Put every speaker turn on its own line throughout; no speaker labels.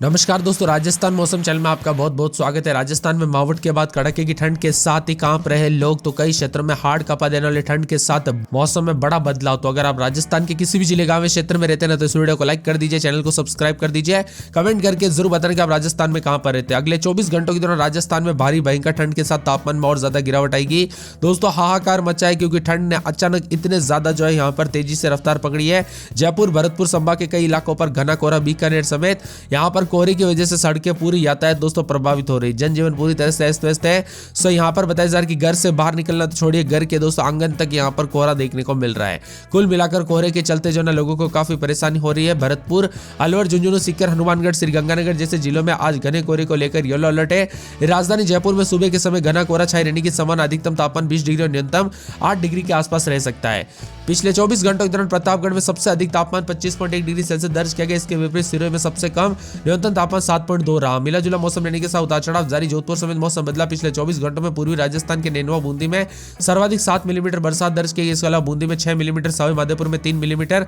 नमस्कार दोस्तों, राजस्थान मौसम चैनल में आपका बहुत बहुत स्वागत है। राजस्थान में मावठ के बाद कड़ाके की ठंड के साथ ही कांप रहे लोग, तो कई क्षेत्रों में हाड़ कांपा देने वाली ठंड के साथ मौसम में बड़ा बदलाव। तो अगर आप राजस्थान के किसी भी जिले गांव क्षेत्र में रहते हैं ना, तो इस वीडियो को लाइक कर दीजिए, चैनल को सब्सक्राइब कर दीजिए, कमेंट करके जरूर बताएं कि आप राजस्थान में कहां पर रहते हैं। अगले 24 घंटों के दौरान राजस्थान में भारी भयंकर ठंड के साथ तापमान में और ज्यादा गिरावट आएगी। दोस्तों हाहाकार मचा है, क्योंकि ठंड ने अचानक इतने ज्यादा जो है यहाँ पर तेजी से रफ्तार पकड़ी है। जयपुर भरतपुर संभाग के कई इलाकों पर घना कोहरा, बीकानेर समेत यहाँ पर कोहरे की वजह से सड़कें पूरी यातायात दोस्तों प्रभावित हो रही, जनजीवन पूरी तरह से अस्त व्यस्त है। सो यहाँ पर बताया जा रहा है कि घर से बाहर निकलना तो छोड़िए, घर के दोस्तों आंगन तक यहाँ पर कोहरा देखने को मिल रहा है। कुल मिलाकर कोहरे के चलते जो ना लोगों को काफी परेशानी हो रही है। भरतपुर, अलवर, झुंझुनू, सीकर, हनुमानगढ़, श्रीगंगानगर जैसे जिलों में आज घने कोहरे को लेकर येलो अलर्ट है। राजधानी जयपुर में सुबह के समय घना कोहरा छाए रहने की संभावना, अधिकतम तापमान 20 डिग्री और न्यूनतम 8 डिग्री के आसपास रह सकता है। पिछले 24 घंटों के दौरान प्रतापगढ़ में सबसे अधिक तापमान 25.1 डिग्री सेल्सियस दर्ज किया गया। इसके विपरीत सिरोही में सबसे कम न्यूनतम तापमान 7.2 रहा। मिला जुला मौसम रहने के साथ उतार चढ़ाव जारी। जोधपुर समेत मौसम बदला। पिछले 24 घंटों में पूर्वी राजस्थान के नैनवा, बूंदी में सर्वाधिक 7 मिलीमीटर बरसात दर्ज की गई। इसके अलावा बूंदी में 6 मिलीमीटर, सवाई माधोपुर में 3 मिलीमीटर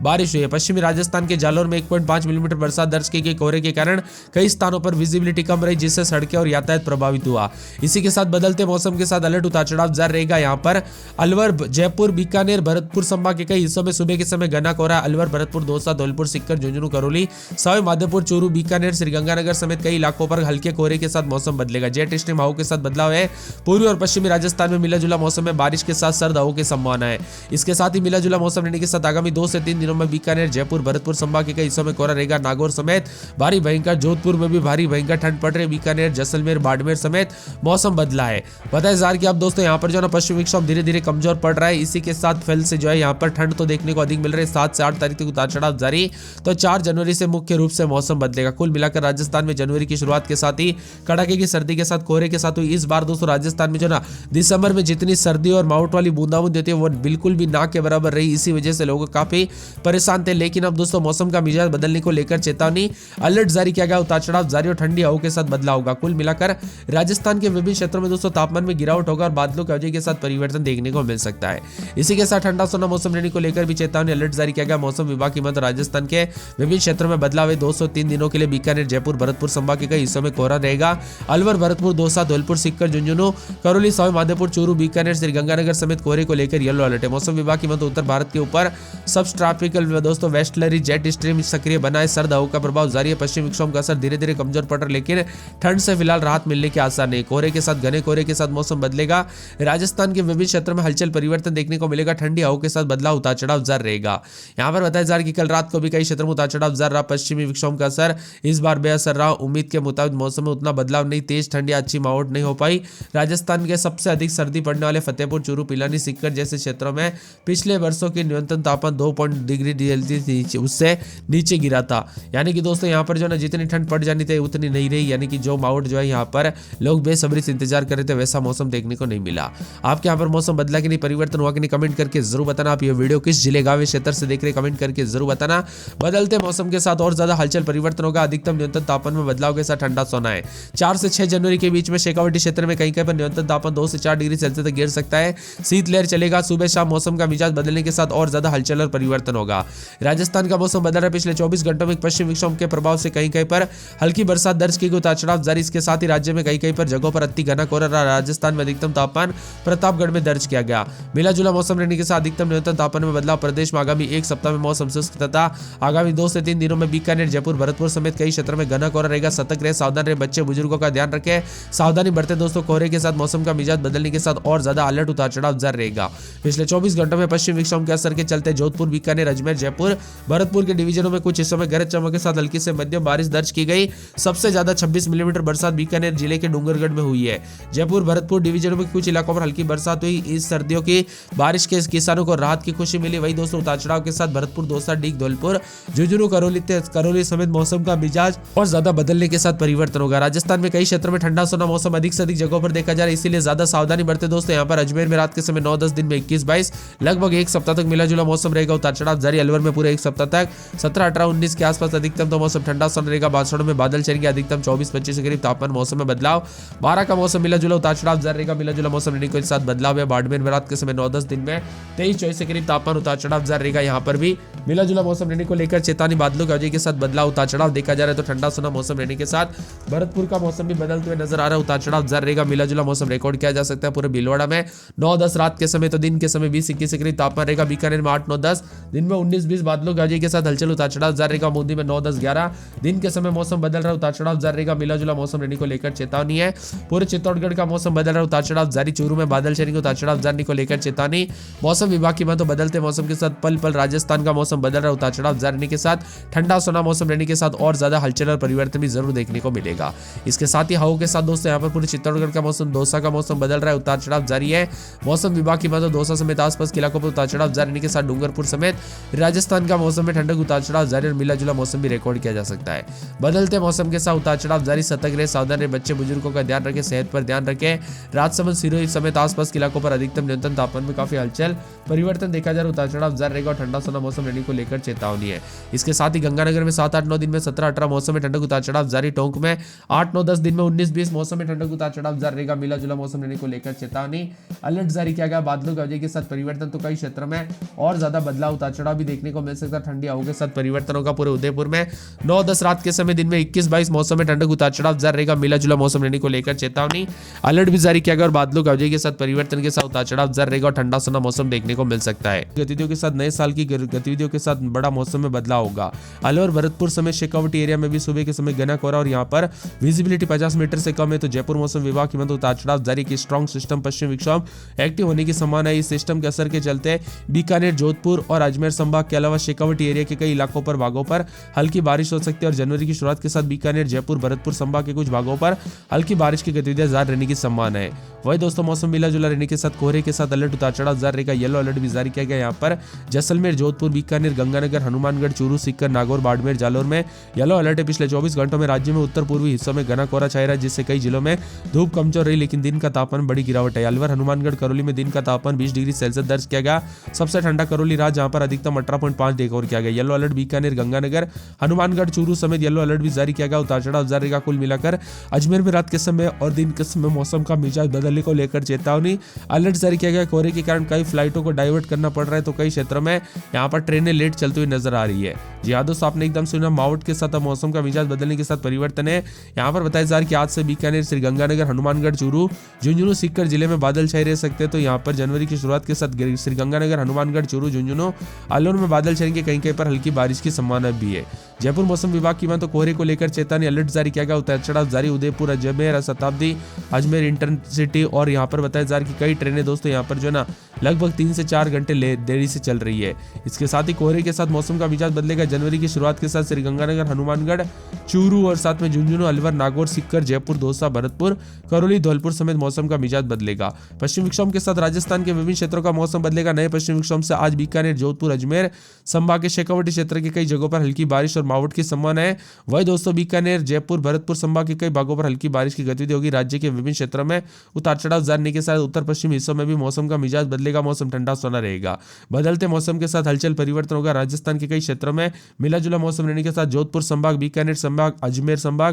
बारिश हुई है। पश्चिमी राजस्थान के जालोर में 1.5 मिलीमीटर बरसात दर्ज की गई। कोहरे के कारण कई स्थानों पर विजिबिलिटी कम रही, जिससे सड़कें और यातायात प्रभावित हुआ। इसी के साथ बदलते मौसम के साथ अलर्ट उतार चढ़ाव जारी रहेगा। यहाँ पर अलवर, जयपुर, बीकानेर, भरतपुर संभाग के कई हिस्सों में सुबह के समय घना कोहरा। अलवर, भरतपुर, दौसा, धौलपुर, सीकर, झुंझुनू, करौली, सवाई माधोपुर, चूरू, बीकानेर, श्रीगंगानगर समेत कई इलाकों पर हल्के कोहरे के साथ मौसम बदलेगा। जेट स्ट्रीम हवाओं के साथ बदलाव है। पूर्वी और पश्चिमी राजस्थान में मिला जुला मौसम में बारिश के साथ सर्द हवाओं की संभावना है। इसके साथ ही मिला जुला मौसम रहने के साथ आगामी 2 से 3 दिनों में बीकानेर, जयपुर, भरतपुर संभाग के कई हिस्सों में कोहरा रहेगा। नागौर समेत भारी भयंकर, जोधपुर में भी भारी भयंकर ठंड पड़ रही। बीकानेर, जैसलमेर, बाड़मेर समेत मौसम बदला है। बताया जा रहा है कि अब दोस्तों यहाँ पर जो ना पश्चिमी विक्षोभ धीरे धीरे कमजोर पड़ रहा है। इसी के साथ फैल से जो है यहाँ पर ठंड तो देखने को अधिक मिल रही है। 7 से 8 तारीख तक उतार चढ़ाव जारी। तो 4 जनवरी से मुख्य रूप से मौसम बदलेगा। कुल मिलाकर राजस्थान में जनवरी की शुरुआत के साथ ही कड़ाके की सर्दी के साथ कोहरे के साथ हुई। इस बार दोस्तों राजस्थान में जो ना दिसंबर में जितनी सर्दी और माउट वाली बूंदाबूंदी होती है, वो बिल्कुल भी ना के बराबर रही। इसी वजह से लोग काफी परेशान थे। लेकिन अब दोस्तों मौसम का मिजाज बदलने को लेकर चेतावनी, अलर्ट जारी किया गया। उतार चढ़ाव जारी और ठंडी हवाओं के साथ बदलाव होगा। कुल मिलाकर राजस्थान के विभिन्न क्षेत्रों में दोस्तों तापमान में गिरावट होगा और बादलों की वजह के साथ परिवर्तन देखने को मिल सकता है। इसी के साथ ठंडा सोना मौसम रहने को लेकर भी चेतावनी, अलर्ट जारी किया गया। मौसम विभाग की मत राजस्थान के विभिन्न क्षेत्रों में बदलाव है। 2 से 3 दिनों के लिए बीकानेर, जयपुर, भरतपुर संभाग के कई हिस्सों में कोहरा रहेगा। अलवर, भरतपुर, दौसा, धौलपुर, सीकर, झुंझुनू, करौली, सवाई माधोपुर, चूरू, बीकानेर, श्रीगंगानगर समेत कोहरे को लेकर येलो अलर्ट है। मौसम विभाग की मत उत्तर भारत के ऊपर सब ट्रॉपिकल दोस्तों वेस्टर्ली जेट स्ट्रीम सक्रिय बना है। सर्द हवाओं का प्रभाव जारी है। पश्चिमी विक्षोभ का असर धीरे धीरे कमजोर पड़ रहा है, लेकिन ठंड से फिलहाल राहत मिलने के आसार नहीं। कोहरे के साथ घने कोहरे के साथ मौसम बदलेगा। राजस्थान के विभिन्न क्षेत्रों में हलचल परिवर्तन देखने को मिलेगा। ठंडी हवाओं के साथ बदलाव, उतार चढ़ाव जारी रहेगा। यहाँ पर बताया जा रहा है कि कल रात को भी कई क्षेत्रों में उतार चढ़ाव जारी रहा। पश्चिमी विक्षोभ का असर इस बार बेअसर रहा। उम्मीद के मुताबिक मौसम में उतना बदलाव नहीं, तेज ठंडी अच्छी माहौल नहीं हो पाई। राजस्थान के सबसे अधिक सर्दी पड़ने वाले फतेहपुर, चूरू, पिलानी, सीकर जैसे क्षेत्रों में पिछले वर्षों की न्यूनतम तापमान 2 डिग्री सेल्सियस उससे नीचे गिरा था। यानी कि दोस्तों यहाँ पर जो ना जितनी ठंड पड़ जानी थी उतनी नहीं रही। यानी कि जो माहौल जो है यहाँ पर लोग बेसब्री से इंतजार कर रहे थे, वैसा मौसम देखने को नहीं मिला। आपके यहाँ पर मौसम बदला कि नहीं, परिवर्तन हुआ कि नहीं, कमेंट करके जरूर बताना। आप ये वीडियो किस जिले गाँव क्षेत्र से देख रहे, कमेंट करके जरूर बताना। बदलते मौसम के साथ और ज्यादा हलचल परिवर्तन होगा। अधिकतम न्यूनतम तापमान में बदलाव के साथ ठंडा सोना है। 4 से 6 जनवरी के बीच में शेखावाटी क्षेत्र में कहीं कहीं पर न्यूनतम तापमान 2 से 4 डिग्री सेल्सियस तक गिर सकता है। शीतलहर चलेगा। सुबह शाम मौसम का मिजाज बदलने के साथ और ज्यादा हलचल और परिवर्तन होगा। राजस्थान का मौसम बदल रहा है। पिछले 24 घंटों में पश्चिम विक्षोभ के प्रभाव से कहीं कहीं पर हल्की बरसात दर्ज की गई। उतार चढ़ाव जारी। इसके साथ ही राज्य में कहीं कहीं पर जगहों पर अति घना कोहरा रहा। राजस्थान में अधिकतम तापमान प्रतापगढ़ में दर्ज किया गया। मिला जुला मौसम रहने के साथ अधिकतम न्यूनतम तापमान में बदलाव। प्रदेश में आगामी 1 सप्ताह में मौसम शुष्क तथा आगामी 2 से 3 दिनों में बीकानेर, जयपुर, भरतपुर समेत कई क्षेत्रों में घना कोहरा रहेगा। सतर्क रहे, सावधान रहे, बच्चे बुजुर्गों का ध्यान रखें, सावधानी बरतें। दोस्तों कोहरे के साथ मौसम का मिजाज बदलने के साथ और ज्यादा अलर्ट उतार चढ़ाव जारी रहेगा। पिछले 24 घंटों में पश्चिम विक्षोभ के असर के चलते जोधपुर, बीकानेर, अजमेर, जयपुर, भरतपुर के डिवीजनों में कुछ हिस्सों में गरज चमक के साथ हल्की से मध्यम बारिश दर्ज की गई। सबसे ज्यादा 26 मिलीमीटर बरसात बीकानेर जिले के डूंगरगढ़ में हुई है। जयपुर, भरतपुर डिवीजनों में कुछ इलाकों पर हल्की बरसात हुई। इस सर्दियों की बारिश के किसानों को राहत की खुशी मिली। वही दोस्तों उतार चढ़ाव के साथ भरतपुर, दौसा, डीग, धौलपुर, झुंझुनू, करौली समेत मौसम का मिजाज और ज्यादा बदलने के साथ परिवर्तन होगा। राजस्थान में कई क्षेत्रों में ठंडा सोना मौसम अधिक से अधिक जगहों पर देखा जा रहा है, इसीलिए ज्यादा सावधानी बरते। दोस्तों यहाँ पर अजमेर में रात के समय 9-10 दिन में 21-22 लगभग 1 सप्ताह तक मिला जुला मौसम रहेगा। उतार चढ़ाव जारी। अलवर में पूरे एक सप्ताह तक 17, 18, 19 के आसपास अधिकतम तो मौसम ठंडा सा रहेगा। बांसवाड़ा में बादल छाएंगे, अधिकतम 24-25 के करीब तापमान। मौसम में बदलाव। 12 का मौसम मिला जुला उतार चढ़ाव जारी रहेगा। मिला जुला मौसम रहने के साथ बदलाव है। बाड़मेर में रात के समय 9-10, दिन में 23-24 के करीब तापमान उतार चढ़ाव जारी रहेगा। यहाँ पर भी मिला जुला मौसम रहने को लेकर चेतावनी। बादलों की वजह के साथ बदलाव उतार चढ़ाव देखा जा रहा है। तो ठंडा सुना मौसम रहने के साथ भरतपुर का मौसम भी बदलते हुए नजर आ रहा है। उतार चढ़ाव जारी रहेगा। मिला जुला मौसम रिकॉर्ड किया जा सकता है पूरे भीलवाड़ा में 9-10 रात के समय, तो दिन के समय 20-21 के करीब तापमान रहेगा। बीकानेर में 8-9-10, दिन में 19-20 बादलों की वजह के साथ हलचल उतार चढ़ाव जारी रहेगा। बूंदी में 9-10-11, दिन के समय मौसम बदल रहा है। उतार चढ़ाव जारी रहेगा। मिला जुला मौसम रहने को लेकर चेतावनी है। पूरे चित्तौड़गढ़ का मौसम बदल रहा है। उतार चढ़ाव जारी। चूरू में बादल छाएंगे। उतार चढ़ाव जारी को लेकर चेतावनी। मौसम विभाग की तो बदलते मौसम के साथ पल पल राजस्थान का मौसम बदल रहा है। उतार चढ़ाव जारी के साथ ठंडा सोना मौसम रहने के साथ और ज्यादा हलचल और परिवर्तन भी जरूर देखने को मिलेगा। इसके साथ ही हवाओं के साथ दोस्तों यहाँ पर पूरे चित्तौड़गढ़ का मौसम, दौसा का मौसम बदल रहा है। उतार चढ़ाव जारी है। मौसम विभाग की दौसा समेत आसपास के इलाकों पर उतार चढ़ाव जारी के साथ डूंगरपुर समेत राजस्थान का मौसम में ठंडक, उतार चढ़ाव जारी और मिला जुला मौसम भी रिकॉर्ड किया जा सकता है। बदलते मौसम के साथ उतार चढ़ाव जारी। सतर्क रहे, सावधान रहे, बच्चे बुजुर्गों का ध्यान रखें, सेहत पर ध्यान रखें। राजसमंद, सिरोही समेत आसपास के इलाकों पर अधिकतम न्यूनतम तापमान में काफी हलचल परिवर्तन देखा जा रहा है। उतार चढ़ाव जारी रहेगा और ठंडा सोना मौसम रहने को लेकर चेतावनी है। इसके साथ ही गंगानगर में 7-8-9, दिन में 17-18 मौसम में ठंडक, उतार चढ़ाव जारी। टोंक में 8-9-10, दिन में 19-20 मौसम में ठंडक, उतार चढ़ाव जारी रहेगा। मिला जुला मौसम रहने को लेकर चेतावनी। अलर्ट जारी किया गया। बादलों की वजह के साथ परिवर्तन, तो कई क्षेत्रों में और ज्यादा बदलाव, उतार चढ़ाव भी देखने को मिल सकता है। ठंडी हवाओं के साथ परिवर्तन होगा। पूरे उदयपुर में 9-10 रात के समय, दिन में 21-22 मौसम में ठंडक, उतार चढ़ाव जारी रहेगा। मिला जुला मौसम रहने को लेकर चेतावनी। अलर्ट भी जारी किया गया और बादलों की वजह के साथ परिवर्तन के साथ उतार चढ़ाव जारी रहेगा और ठंडा सुना मौसम देखने को मिल सकता है। गतिविधियों के साथ नए साल की गतिविधियों के साथ बड़ा मौसम में बदलाव होगा। अलवर, भरतपुर समेत शेखावटी एरिया में भी सुबह के समय घना कोहरा और यहाँ पर विजिबिलिटी 50 मीटर से कम है। तो जयपुर मौसम विभाग की उतार चढ़ाव जारी की स्ट्रॉन्ग सिस्टम पश्चिम विक्षोभ एक्टिव होने की संभावना है। इस सिस्टम के असर के चलते बीकानेर, जोधपुर और अजमेर संभाग के अलावा शेखावटी एरिया के कई इलाकों पर भागों पर हल्की बारिश हो सकती है और जनवरी की शुरुआत के साथ बीकानेर, जयपुर, भरतपुर संभाग के कुछ भागों पर हल्की बारिश की गतिविधियां जारी रहने की संभावना है। वही दोस्तों मौसम मिला जुला रहने के साथ कोहरे के साथ अलर्ट, उतार चढ़ाव जारी रहेगा। येलो अलर्ट भी जारी किया गया यहाँ पर जैसलमेर, जोधपुर, बीकानेर, गंगानगर, हनुमानगढ़, चूरू, सीकर, नागौर, बाड़मेर, जालोर में येलो अलर्ट है। पिछले 24 घंटों में राज्य में उत्तर पूर्वी हिस्सों में घना कोहरा छाया रहा, जिससे कई जिलों में धूप कमजोर रही, लेकिन दिन का तापमान बड़ी गिरावट है। अलवर, हनुमानगढ़, करौली में दिन का तापमान 20 डिग्री सेल्सियस दर्ज किया गया। सबसे ठंडा करौली रहा, जहां पर अधिकतम 18.5 रिकॉर्ड किया गया। येलो अलर्ट बीकानेर, गंगानगर, हनुमानगढ़, चूरू समेत येलो अलर्ट भी जारी किया गया। उतार चढ़ाव जारी रहेगा। कुल मिलाकर अजमेर में रात के समय और दिन के समय मौसम का मिजाज बदलने को लेकर चेतावनी, अलर्ट जारी किया गया। कोहरे के कारण कई फ्लाइटों को डाइवर्ट करना पड़ रहा है, तो कई क्षेत्रों में यहाँ पर ट्रेनें लेट चलती हुई नजर आ रही है। जी हाँ दोस्तों, आपने एकदम सुना, मावट के साथ मौसम का मिजाज बदलने के साथ परिवर्तन है। यहाँ पर बताया जा रहा है कि आज से बीकानेर, श्रीगंगानगर, हनुमानगढ़, चूरू, झुंझुनू, सीकर जिले में बादल छाए रह सकते हैं। तो यहाँ पर जनवरी की शुरुआत के साथ श्रीगंगानगर, हनुमानगढ़, चूरू, झुंझुनू, अलवर में बादल छाएंगे। कहीं कहीं पर हल्की बारिश की संभावना भी है। जयपुर मौसम विभाग की तो कोहरे को लेकर चेतावनी, अलर्ट जारी किया गया। उतार चढ़ाव जारी। उदयपुर, अजमेर, शताब्दी, अजमेर इंटरसिटी और यहाँ पर बताया जा रहा है कि कई ट्रेनें दोस्तों यहाँ पर जो ना लगभग 3 से 4 घंटे देरी से चल रही है। इसके साथ ही कोहरे के साथ मौसम का मिजाज बदलेगा। जनवरी की शुरुआत के साथ श्रीगंगानगर, हनुमानगढ़, चूरू और साथ में झुंझुनू, अलवर, नागौर, सीकर, जयपुर, दौसा, भरतपुर, करौली, धौलपुर समेत मौसम का मिजाज बदलेगा। पश्चिम विक्षोभ के साथ राजस्थान के विभिन्न क्षेत्रों का मौसम बदलेगा। नए पश्चिम विक्षोभ से आज बीकानेर, जोधपुर, अजमेर संभाग के शेखावटी क्षेत्र के कई जगहों पर हल्की बारिश और मावट की संभावना है। वही दोस्तों बीकानेर, जयपुर, भरतपुर संभाग के कई भागों पर हल्की बारिश की गतिविधि होगी। राज्य के विभिन्न क्षेत्रों में उतार चढ़ाव जारी के साथ उत्तर पश्चिम हिस्सों में भी मौसम का मिजाज बदलेगा। मौसम ठंडा सोना रहेगा। बदलते मौसम के साथ हलचल परिवर्तन होगा। राजस्थान के कई क्षेत्रों में मिला जुला मौसम रहने के साथ जोधपुर संभाग, बीकानेर संभाग, अजमेर संभाग,